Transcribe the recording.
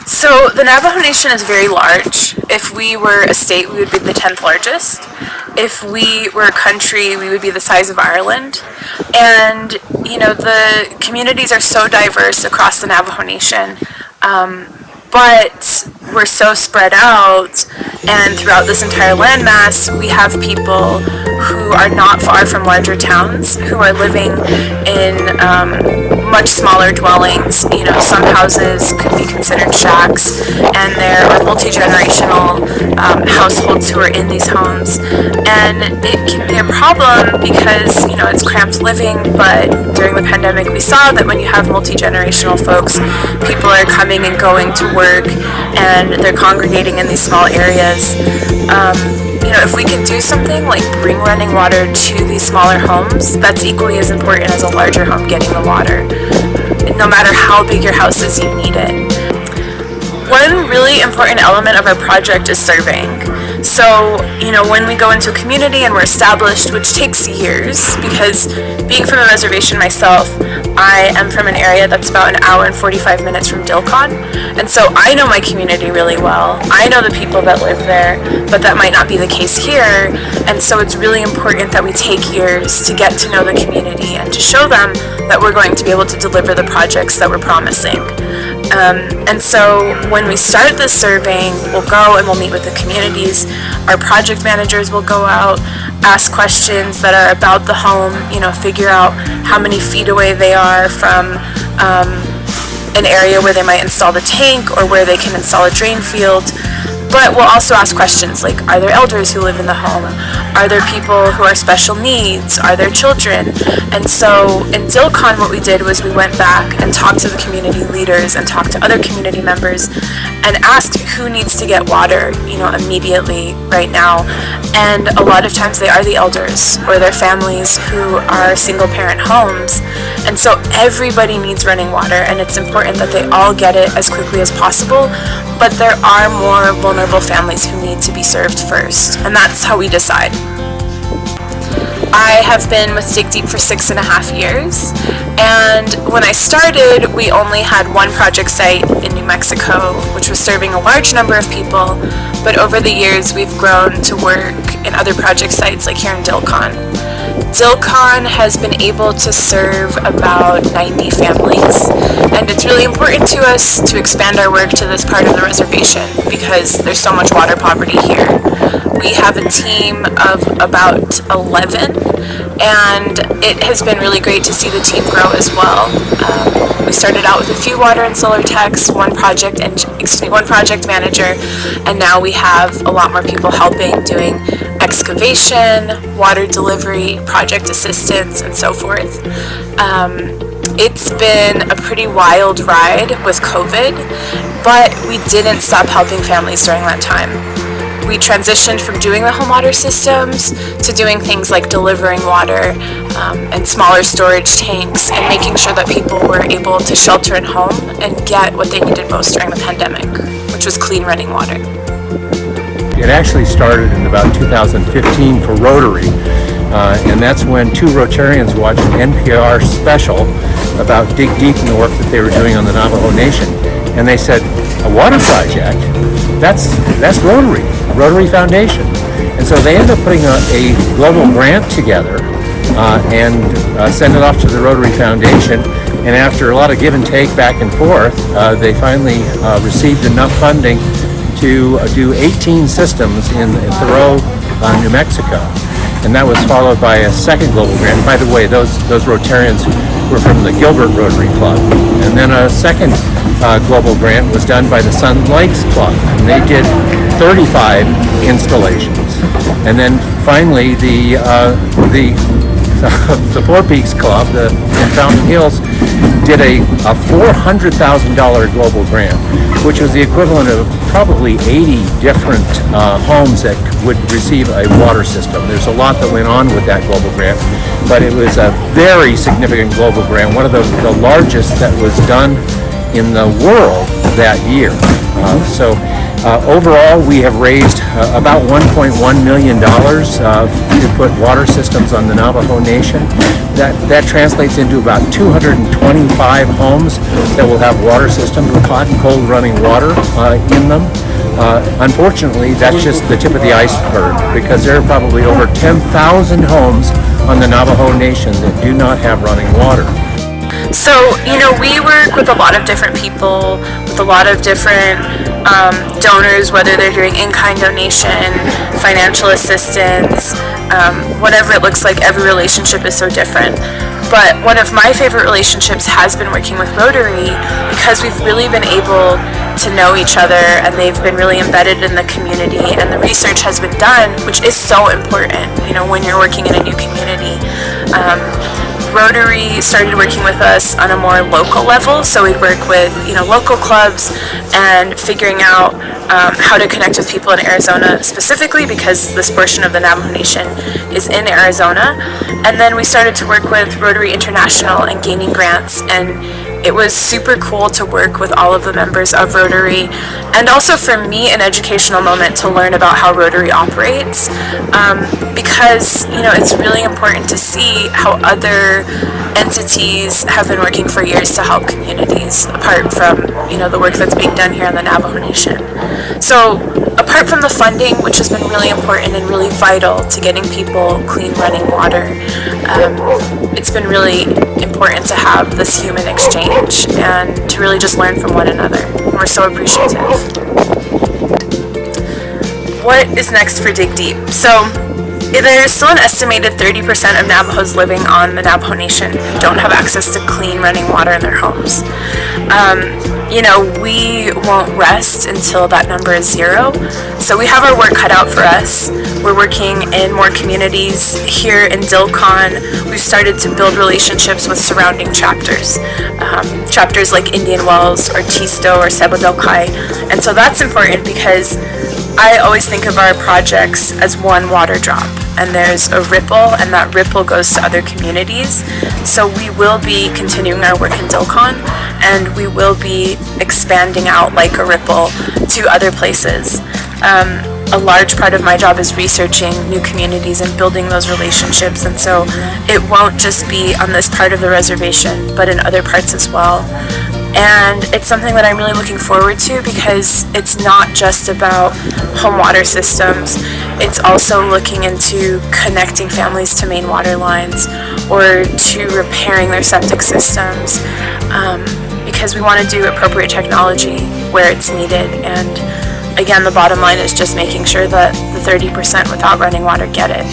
So the Navajo Nation is very large. If we were a state, we would be the 10th largest. If we were a country, we would be the size of Ireland. And, the communities are so diverse across the Navajo Nation. But we're so spread out, and throughout this entire landmass, we have people who are not far from larger towns, who are living in much smaller dwellings. Some houses could be considered shacks, and there are multi-generational households who are in these homes. And it can be a problem because, it's cramped living, but during the pandemic we saw that when you have multi-generational folks, people are coming and going to work, and they're congregating in these small areas. If we can do something like bring running water to these smaller homes, that's equally as important as a larger home getting the water. No matter how big your house is, you need it. One really important element of our project is surveying. So, when we go into a community and we're established, which takes years, because being from a reservation myself, I am from an area that's about an hour and 45 minutes from Dilcon, and so I know my community really well. I know the people that live there, but that might not be the case here, and so it's really important that we take years to get to know the community and to show them that we're going to be able to deliver the projects that we're promising. And so when we start the surveying, we'll go and we'll meet with the communities. Our project managers will go out, ask questions that are about the home, figure out how many feet away they are from an area where they might install the tank or where they can install a drain field. But we'll also ask questions like, are there elders who live in the home? Are there people who are special needs? Are there children? And so in Dilcon, what we did was we went back and talked to the community leaders and talked to other community members and asked who needs to get water, immediately right now. And a lot of times they are the elders or their families who are single parent homes. And so everybody needs running water, and it's important that they all get it as quickly as possible. But there are more vulnerable families who need to be served first, and that's how we decide. I have been with DigDeep for 6.5 years, and when I started, we only had one project site in New Mexico, which was serving a large number of people, but over the years we've grown to work in other project sites like here in Dilcon. Dilcon has been able to serve about 90 families, and it's really important to us to expand our work to this part of the reservation because there's so much water poverty here. We have a team of about 11, and it has been really great to see the team grow as well. We started out with a few water and solar techs, one project manager, and now we have a lot more people helping, doing excavation, water delivery, project assistance, and so forth. It's been a pretty wild ride with COVID, but we didn't stop helping families during that time. We transitioned from doing the home water systems to doing things like delivering water and smaller storage tanks and making sure that people were able to shelter at home and get what they needed most during the pandemic, which was clean running water. It actually started in about 2015 for Rotary, and that's when two Rotarians watched an NPR special about DigDeep and the work that they were doing on the Navajo Nation. And they said, a water project? That's Rotary Foundation. And so they ended up putting a global grant together and sent it off to the Rotary Foundation. And after a lot of give and take back and forth, they finally received enough funding to do 18 systems in Thoreau, New Mexico. And that was followed by a second global grant. By the way, those Rotarians were from the Gilbert Rotary Club. And then a second global grant was done by the Lakes Club, and they did 35 installations. And then finally the Four Peaks Club in Fountain Hills did a $400,000 global grant, which was the equivalent of probably 80 different homes that would receive a water system. There's a lot that went on with that global grant, but it was a very significant global grant, one of the largest that was done in the world that year. So Overall, we have raised about $1.1 million to put water systems on the Navajo Nation. That translates into about 225 homes that will have water systems with hot and cold running water in them. Unfortunately, that's just the tip of the iceberg, because there are probably over 10,000 homes on the Navajo Nation that do not have running water. So, we work with a lot of different people, with a lot of different donors, whether they're doing in-kind donation, financial assistance, whatever it looks like. Every relationship is so different. But one of my favorite relationships has been working with Rotary, because we've really been able to know each other, and they've been really embedded in the community, and the research has been done, which is so important, when you're working in a new community. Rotary started working with us on a more local level, so we'd work with local clubs and figuring out how to connect with people in Arizona specifically, because this portion of the Navajo Nation is in Arizona. And then we started to work with Rotary International and gaining grants, and it was super cool to work with all of the members of Rotary, and also for me an educational moment to learn about how Rotary operates, because it's really important to see how other entities have been working for years to help communities, apart from the work that's being done here in the Navajo Nation. So apart from the funding, which has been really important and really vital to getting people clean running water, it's been really important to have this human exchange and to really just learn from one another. We're so appreciative. What is next for DigDeep? So there's still an estimated 30% of Navajos living on the Navajo Nation who don't have access to clean running water in their homes. We won't rest until that number is zero. So we have our work cut out for us. We're working in more communities. Here in Dilcon, we've started to build relationships with surrounding chapters. Chapters like Indian Wells or Tisto or Sebodilkai. And so that's important, because I always think of our projects as one water drop, and there's a ripple, and that ripple goes to other communities. So we will be continuing our work in Dilcon, and we will be expanding out like a ripple to other places. A large part of my job is researching new communities and building those relationships, and so it won't just be on this part of the reservation, but in other parts as well. And it's something that I'm really looking forward to, because it's not just about home water systems. It's also looking into connecting families to main water lines, or to repairing their septic systems, because we want to do appropriate technology where it's needed. And again, the bottom line is just making sure that the 30% without running water get it.